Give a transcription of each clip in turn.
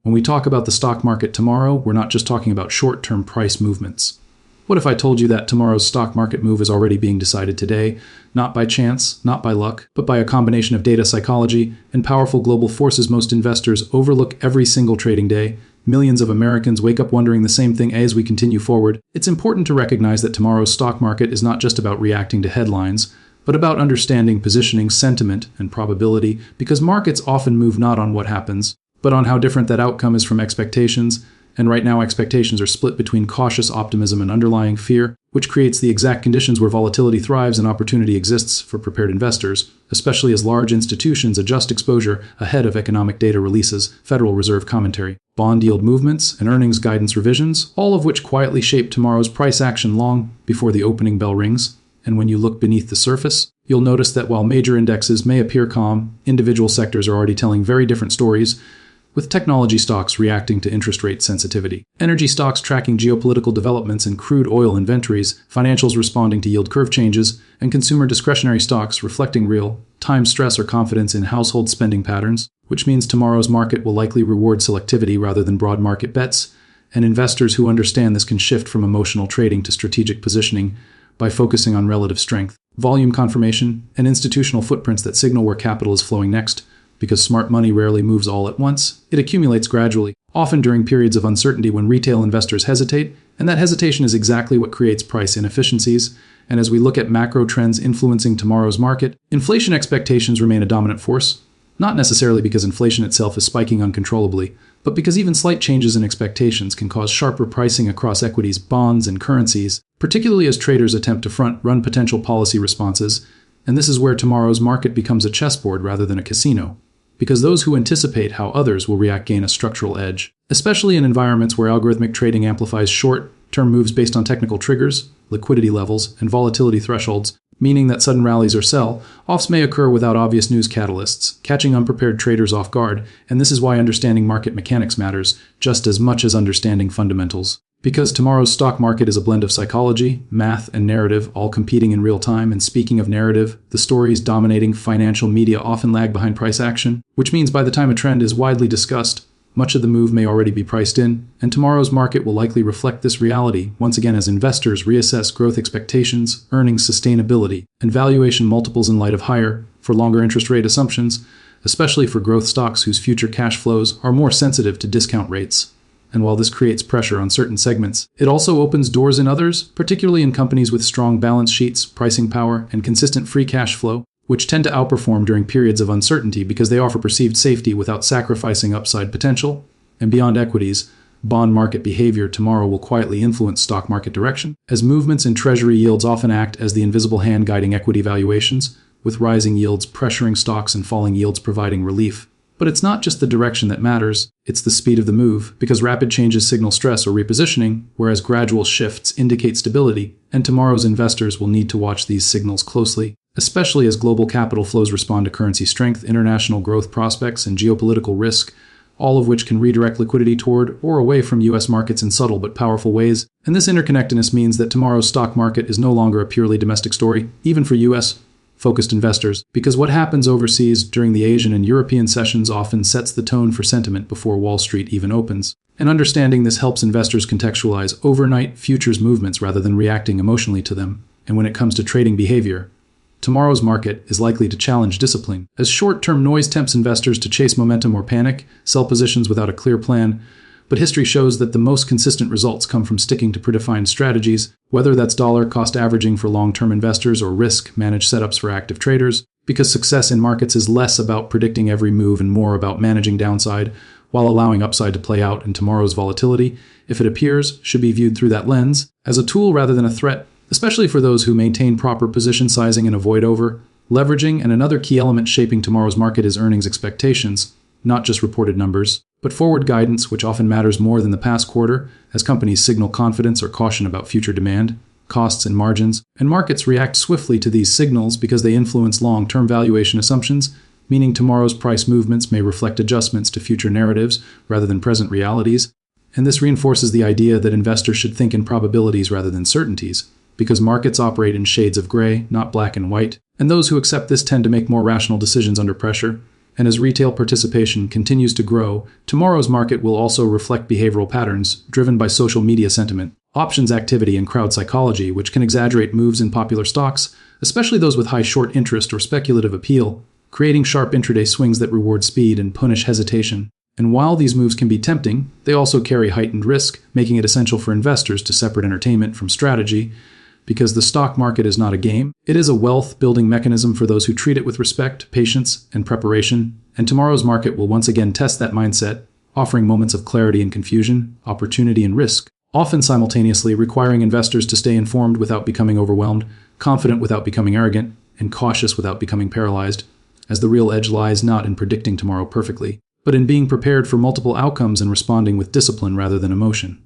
When we talk about the stock market tomorrow, we're not just talking about short-term price movements. What if I told you that tomorrow's stock market move is already being decided today, not by chance, not by luck, but by a combination of data psychology and powerful global forces most investors overlook every single trading day? Millions of Americans wake up wondering the same thing as we continue forward. It's important to recognize that tomorrow's stock market is not just about reacting to headlines, but about understanding positioning, sentiment, and probability, because markets often move not on what happens, but on how different that outcome is from expectations. And right now, expectations are split between cautious optimism and underlying fear, which creates the exact conditions where volatility thrives and opportunity exists for prepared investors, especially as large institutions adjust exposure ahead of economic data releases, Federal Reserve commentary, bond yield movements, and earnings guidance revisions, all of which quietly shape tomorrow's price action long before the opening bell rings. And when you look beneath the surface, you'll notice that while major indexes may appear calm, individual sectors are already telling very different stories, with technology stocks reacting to interest rate sensitivity, energy stocks tracking geopolitical developments and crude oil inventories, financials responding to yield curve changes, and consumer discretionary stocks reflecting real-time stress or confidence in household spending patterns, which means tomorrow's market will likely reward selectivity rather than broad market bets, and investors who understand this can shift from emotional trading to strategic positioning by focusing on relative strength, volume confirmation, and institutional footprints that signal where capital is flowing next. Because smart money rarely moves all at once, it accumulates gradually, often during periods of uncertainty when retail investors hesitate, and that hesitation is exactly what creates price inefficiencies. And as we look at macro trends influencing tomorrow's market, inflation expectations remain a dominant force, not necessarily because inflation itself is spiking uncontrollably, but because even slight changes in expectations can cause sharper pricing across equities, bonds, and currencies, particularly as traders attempt to front-run potential policy responses. And this is where tomorrow's market becomes a chessboard rather than a casino, because those who anticipate how others will react gain a structural edge, especially in environments where algorithmic trading amplifies short-term moves based on technical triggers, liquidity levels, and volatility thresholds, meaning that sudden rallies or sell-offs may occur without obvious news catalysts, catching unprepared traders off guard. And this is why understanding market mechanics matters just as much as understanding fundamentals. Because tomorrow's stock market is a blend of psychology, math, and narrative, all competing in real time. And speaking of narrative, the stories dominating financial media often lag behind price action, which means by the time a trend is widely discussed, much of the move may already be priced in, and tomorrow's market will likely reflect this reality once again as investors reassess growth expectations, earnings sustainability, and valuation multiples in light of higher, for longer interest rate assumptions, especially for growth stocks whose future cash flows are more sensitive to discount rates. And while this creates pressure on certain segments, it also opens doors in others, particularly in companies with strong balance sheets, pricing power, and consistent free cash flow, which tend to outperform during periods of uncertainty because they offer perceived safety without sacrificing upside potential. And beyond equities, bond market behavior tomorrow will quietly influence stock market direction, as movements in treasury yields often act as the invisible hand guiding equity valuations, with rising yields pressuring stocks and falling yields providing relief. But it's not just the direction that matters, it's the speed of the move, because rapid changes signal stress or repositioning, whereas gradual shifts indicate stability, and tomorrow's investors will need to watch these signals closely, especially as global capital flows respond to currency strength, international growth prospects, and geopolitical risk, all of which can redirect liquidity toward or away from U.S. markets in subtle but powerful ways. And this interconnectedness means that tomorrow's stock market is no longer a purely domestic story, even for U.S.-focused investors, because what happens overseas during the Asian and European sessions often sets the tone for sentiment before Wall Street even opens. And understanding this helps investors contextualize overnight futures movements rather than reacting emotionally to them. And when it comes to trading behavior, tomorrow's market is likely to challenge discipline, as short-term noise tempts investors to chase momentum or panic, sell positions without a clear plan. But history shows that the most consistent results come from sticking to predefined strategies, whether that's dollar cost averaging for long-term investors or risk-managed setups for active traders, because success in markets is less about predicting every move and more about managing downside while allowing upside to play out. And tomorrow's volatility, if it appears, should be viewed through that lens, as a tool rather than a threat, especially for those who maintain proper position sizing and avoid over-leveraging. And another key element shaping tomorrow's market is earnings expectations, not just reported numbers, but forward guidance, which often matters more than the past quarter, as companies signal confidence or caution about future demand, costs, and margins. And markets react swiftly to these signals because they influence long-term valuation assumptions, meaning tomorrow's price movements may reflect adjustments to future narratives rather than present realities. And this reinforces the idea that investors should think in probabilities rather than certainties, because markets operate in shades of gray, not black and white, and those who accept this tend to make more rational decisions under pressure. And as retail participation continues to grow, tomorrow's market will also reflect behavioral patterns driven by social media sentiment, options activity, and crowd psychology, which can exaggerate moves in popular stocks, especially those with high short interest or speculative appeal, creating sharp intraday swings that reward speed and punish hesitation. And while these moves can be tempting, they also carry heightened risk, making it essential for investors to separate entertainment from strategy. Because the stock market is not a game, it is a wealth-building mechanism for those who treat it with respect, patience, and preparation. And tomorrow's market will once again test that mindset, offering moments of clarity and confusion, opportunity and risk, often simultaneously, requiring investors to stay informed without becoming overwhelmed, confident without becoming arrogant, and cautious without becoming paralyzed, as the real edge lies not in predicting tomorrow perfectly, but in being prepared for multiple outcomes and responding with discipline rather than emotion.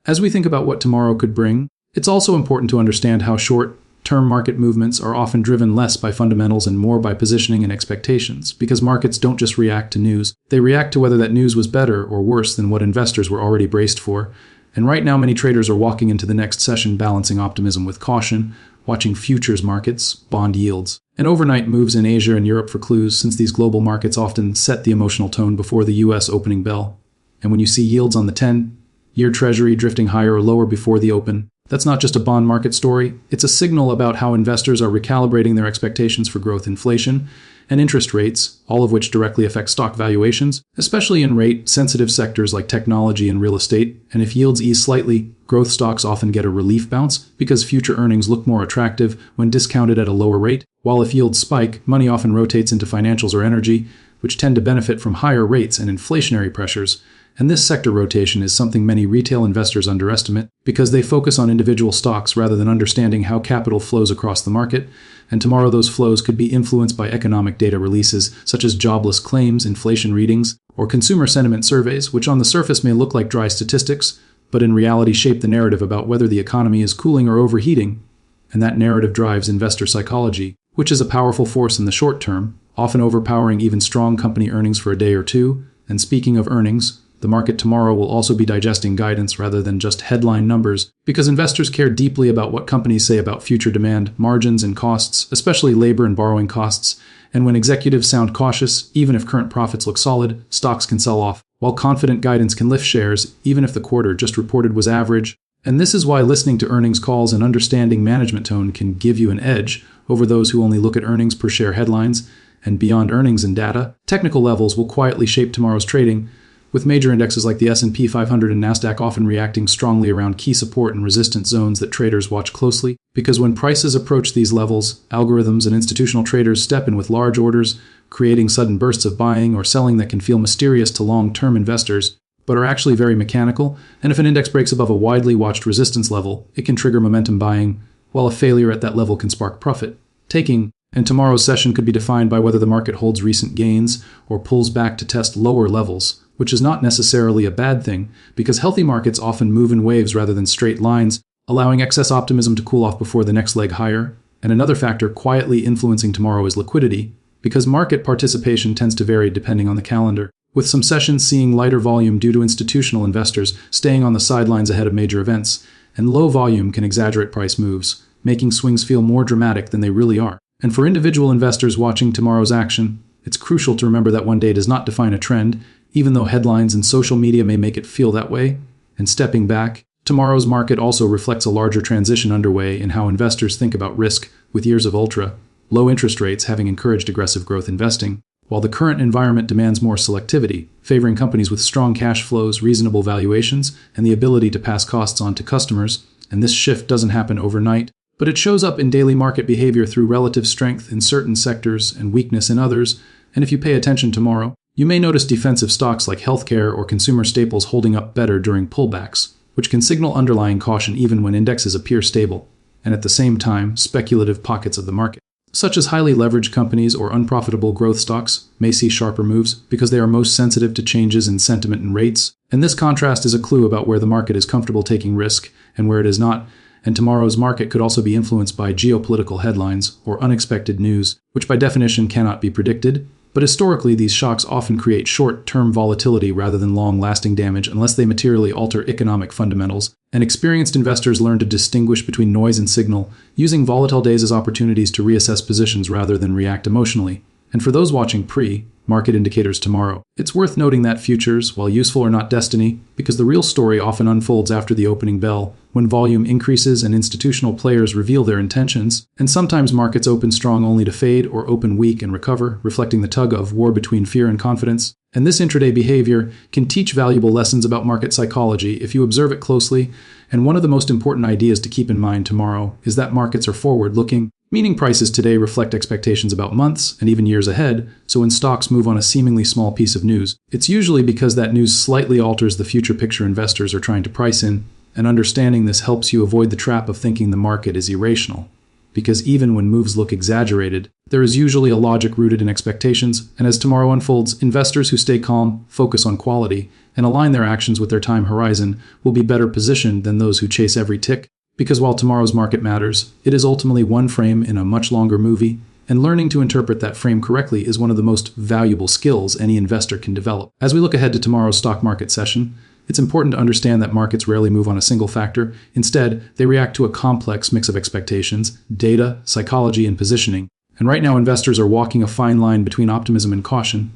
As we think about what tomorrow could bring, it's also important to understand how short-term market movements are often driven less by fundamentals and more by positioning and expectations, because markets don't just react to news, they react to whether that news was better or worse than what investors were already braced for. And right now, many traders are walking into the next session balancing optimism with caution, watching futures markets, bond yields, and overnight moves in Asia and Europe for clues, since these global markets often set the emotional tone before the US opening bell. And when you see yields on the 10-year Treasury drifting higher or lower before the open, that's not just a bond market story, it's a signal about how investors are recalibrating their expectations for growth, inflation, and interest rates, all of which directly affect stock valuations, especially in rate-sensitive sectors like technology and real estate. And if yields ease slightly, growth stocks often get a relief bounce because future earnings look more attractive when discounted at a lower rate, while if yields spike, money often rotates into financials or energy, which tend to benefit from higher rates and inflationary pressures. And this sector rotation is something many retail investors underestimate because they focus on individual stocks rather than understanding how capital flows across the market. And tomorrow those flows could be influenced by economic data releases such as jobless claims, inflation readings, or consumer sentiment surveys, which on the surface may look like dry statistics, but in reality shape the narrative about whether the economy is cooling or overheating. And that narrative drives investor psychology, which is a powerful force in the short term, often overpowering even strong company earnings for a day or two. And speaking of earnings, the market tomorrow will also be digesting guidance rather than just headline numbers, because investors care deeply about what companies say about future demand, margins, and costs, especially labor and borrowing costs. And when executives sound cautious, even if current profits look solid, stocks can sell off, while confident guidance can lift shares, even if the quarter just reported was average. And this is why listening to earnings calls and understanding management tone can give you an edge over those who only look at earnings per share headlines. And beyond earnings and data, technical levels will quietly shape tomorrow's trading, with major indexes like the S&P 500 and Nasdaq often reacting strongly around key support and resistance zones that traders watch closely, because when prices approach these levels, algorithms and institutional traders step in with large orders, creating sudden bursts of buying or selling that can feel mysterious to long-term investors, but are actually very mechanical. And if an index breaks above a widely watched resistance level, it can trigger momentum buying, while a failure at that level can spark profit taking. And tomorrow's session could be defined by whether the market holds recent gains or pulls back to test lower levels, which is not necessarily a bad thing, because healthy markets often move in waves rather than straight lines, allowing excess optimism to cool off before the next leg higher. And another factor quietly influencing tomorrow is liquidity, because market participation tends to vary depending on the calendar, with some sessions seeing lighter volume due to institutional investors staying on the sidelines ahead of major events, and low volume can exaggerate price moves, making swings feel more dramatic than they really are. And for individual investors watching tomorrow's action, it's crucial to remember that one day does not define a trend, even though headlines and social media may make it feel that way. And stepping back, tomorrow's market also reflects a larger transition underway in how investors think about risk, with years of ultra-low interest rates having encouraged aggressive growth investing, while the current environment demands more selectivity, favoring companies with strong cash flows, reasonable valuations, and the ability to pass costs on to customers. And this shift doesn't happen overnight, but it shows up in daily market behavior through relative strength in certain sectors and weakness in others. And if you pay attention tomorrow, you may notice defensive stocks like healthcare or consumer staples holding up better during pullbacks, which can signal underlying caution even when indexes appear stable. And at the same time, speculative pockets of the market, such as highly leveraged companies or unprofitable growth stocks, may see sharper moves because they are most sensitive to changes in sentiment and rates. And this contrast is a clue about where the market is comfortable taking risk and where it is not. And tomorrow's market could also be influenced by geopolitical headlines or unexpected news, which by definition cannot be predicted. But historically, these shocks often create short-term volatility rather than long-lasting damage unless they materially alter economic fundamentals. And experienced investors learn to distinguish between noise and signal, using volatile days as opportunities to reassess positions rather than react emotionally. And for those watching pre-market indicators tomorrow, it's worth noting that futures, while useful, are not destiny, because the real story often unfolds after the opening bell, when volume increases and institutional players reveal their intentions, and sometimes markets open strong only to fade or open weak and recover, reflecting the tug of war between fear and confidence. And this intraday behavior can teach valuable lessons about market psychology if you observe it closely, and one of the most important ideas to keep in mind tomorrow is that markets are forward-looking, meaning prices today reflect expectations about months and even years ahead, so when stocks move on a seemingly small piece of news, it's usually because that news slightly alters the future picture investors are trying to price in, and understanding this helps you avoid the trap of thinking the market is irrational. Because even when moves look exaggerated, there is usually a logic rooted in expectations, and as tomorrow unfolds, investors who stay calm, focus on quality, and align their actions with their time horizon will be better positioned than those who chase every tick. Because while tomorrow's market matters, it is ultimately one frame in a much longer movie, and learning to interpret that frame correctly is one of the most valuable skills any investor can develop. As we look ahead to tomorrow's stock market session, it's important to understand that markets rarely move on a single factor. Instead, they react to a complex mix of expectations, data, psychology, and positioning. And right now, investors are walking a fine line between optimism and caution,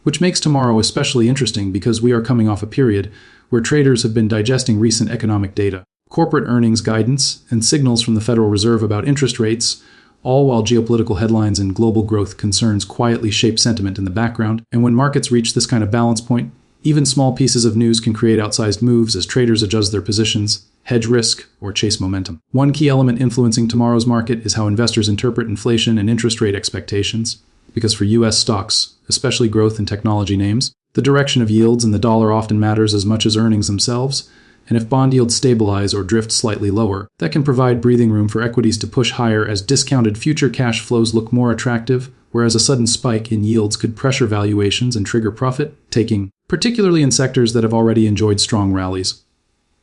which makes tomorrow especially interesting because we are coming off a period where traders have been digesting recent economic data, corporate earnings guidance, and signals from the Federal Reserve about interest rates, all while geopolitical headlines and global growth concerns quietly shape sentiment in the background. And when markets reach this kind of balance point, even small pieces of news can create outsized moves as traders adjust their positions, hedge risk, or chase momentum. One key element influencing tomorrow's market is how investors interpret inflation and interest rate expectations, because for U.S. stocks, especially growth and technology names, the direction of yields and the dollar often matters as much as earnings themselves, and if bond yields stabilize or drift slightly lower, that can provide breathing room for equities to push higher as discounted future cash flows look more attractive, whereas a sudden spike in yields could pressure valuations and trigger profit-taking, particularly in sectors that have already enjoyed strong rallies.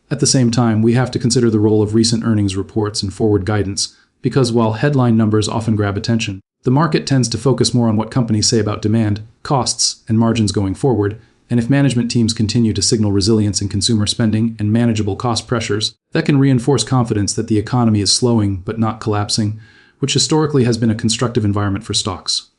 At the same time, we have to consider the role of recent earnings reports and forward guidance, because while headline numbers often grab attention, the market tends to focus more on what companies say about demand, costs, and margins going forward, and if management teams continue to signal resilience in consumer spending and manageable cost pressures, that can reinforce confidence that the economy is slowing but not collapsing, which historically has been a constructive environment for stocks.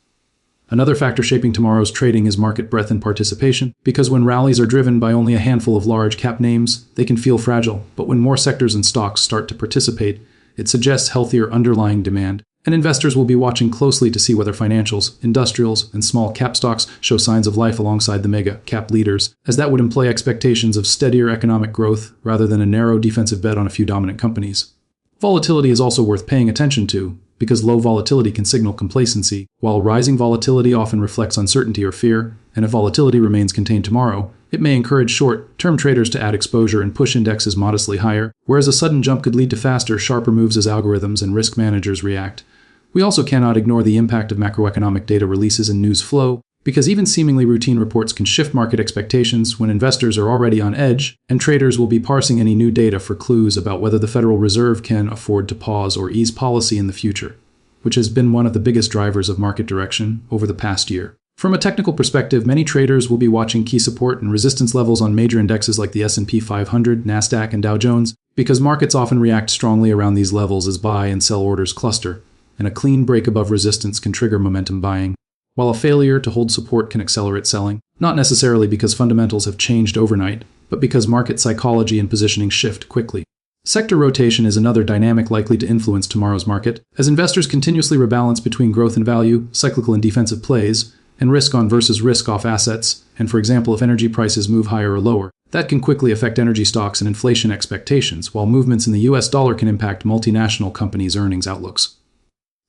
Another factor shaping tomorrow's trading is market breadth and participation, because when rallies are driven by only a handful of large cap names, they can feel fragile, but when more sectors and stocks start to participate, it suggests healthier underlying demand, and investors will be watching closely to see whether financials, industrials, and small cap stocks show signs of life alongside the mega cap leaders, as that would imply expectations of steadier economic growth rather than a narrow defensive bet on a few dominant companies. Volatility is also worth paying attention to, because low volatility can signal complacency, while rising volatility often reflects uncertainty or fear, and if volatility remains contained tomorrow, it may encourage short-term traders to add exposure and push indexes modestly higher, whereas a sudden jump could lead to faster, sharper moves as algorithms and risk managers react. We also cannot ignore the impact of macroeconomic data releases and news flow, because even seemingly routine reports can shift market expectations when investors are already on edge, and traders will be parsing any new data for clues about whether the Federal Reserve can afford to pause or ease policy in the future, which has been one of the biggest drivers of market direction over the past year. From a technical perspective, many traders will be watching key support and resistance levels on major indexes like the S&P 500, NASDAQ, and Dow Jones, because markets often react strongly around these levels as buy and sell orders cluster, and a clean break above resistance can trigger momentum buying, while a failure to hold support can accelerate selling, not necessarily because fundamentals have changed overnight, but because market psychology and positioning shift quickly. Sector rotation is another dynamic likely to influence tomorrow's market, as investors continuously rebalance between growth and value, cyclical and defensive plays, and risk-on versus risk-off assets, and for example, if energy prices move higher or lower, that can quickly affect energy stocks and inflation expectations, while movements in the US dollar can impact multinational companies' earnings outlooks.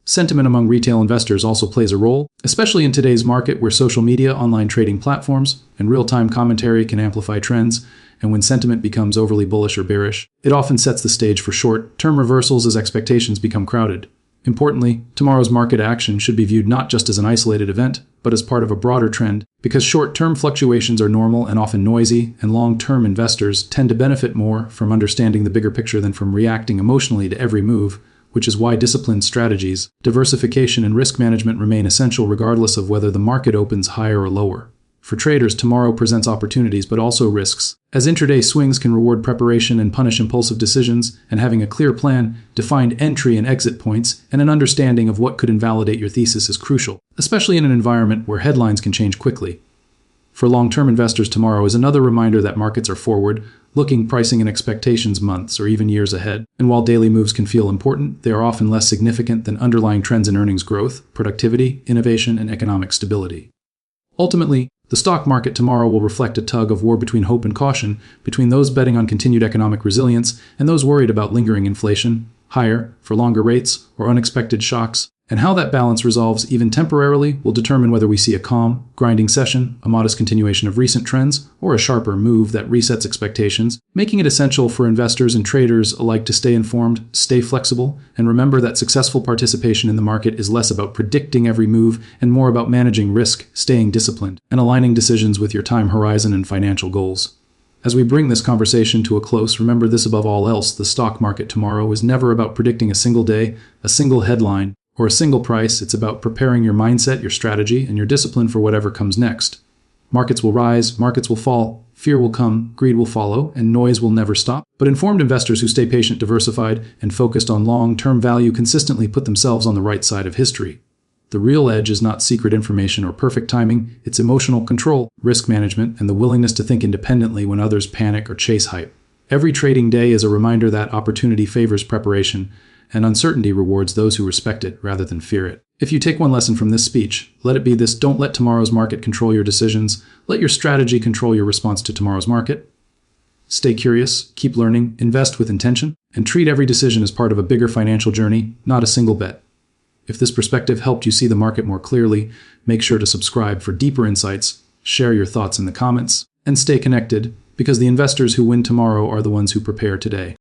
Sentiment among retail investors also plays a role, especially in today's market where social media, online trading platforms, and real-time commentary can amplify trends, and when sentiment becomes overly bullish or bearish, it often sets the stage for short-term reversals as expectations become crowded. Importantly, tomorrow's market action should be viewed not just as an isolated event, but as part of a broader trend, because short-term fluctuations are normal and often noisy, and long-term investors tend to benefit more from understanding the bigger picture than from reacting emotionally to every move, which is why disciplined strategies, diversification, and risk management remain essential regardless of whether the market opens higher or lower. For traders, tomorrow presents opportunities but also risks, As intraday swings can reward preparation and punish impulsive decisions, and having a clear plan, defined entry and exit points, and an understanding of what could invalidate your thesis is crucial, especially in an environment where headlines can change quickly. For long-term investors, tomorrow is another reminder that markets are forward-looking, pricing in expectations months or even years ahead. And while daily moves can feel important, they are often less significant than underlying trends in earnings growth, productivity, innovation, and economic stability. Ultimately, the stock market tomorrow will reflect a tug of war between hope and caution, between those betting on continued economic resilience and those worried about lingering inflation, higher, for longer rates, or unexpected shocks. And how that balance resolves, even temporarily, will determine whether we see a calm, grinding session, a modest continuation of recent trends, or a sharper move that resets expectations, making it essential for investors and traders alike to stay informed, stay flexible, and remember that successful participation in the market is less about predicting every move and more about managing risk, staying disciplined, and aligning decisions with your time horizon and financial goals. As we bring this conversation to a close, remember this above all else: the stock market tomorrow is never about predicting a single day, a single headline, or a single price. It's about preparing your mindset, your strategy, and your discipline for whatever comes next. Markets will rise, markets will fall, fear will come, greed will follow, and noise will never stop. But informed investors who stay patient, diversified, and focused on long-term value consistently put themselves on the right side of history. The real edge is not secret information or perfect timing, it's emotional control, risk management, and the willingness to think independently when others panic or chase hype. Every trading day is a reminder that opportunity favors preparation, and uncertainty rewards those who respect it rather than fear it. If you take one lesson from this speech, let it be this: don't let tomorrow's market control your decisions. Let your strategy control your response to tomorrow's market. Stay curious, keep learning, invest with intention, and treat every decision as part of a bigger financial journey, not a single bet. If this perspective helped you see the market more clearly, make sure to subscribe for deeper insights, share your thoughts in the comments, and stay connected, because the investors who win tomorrow are the ones who prepare today.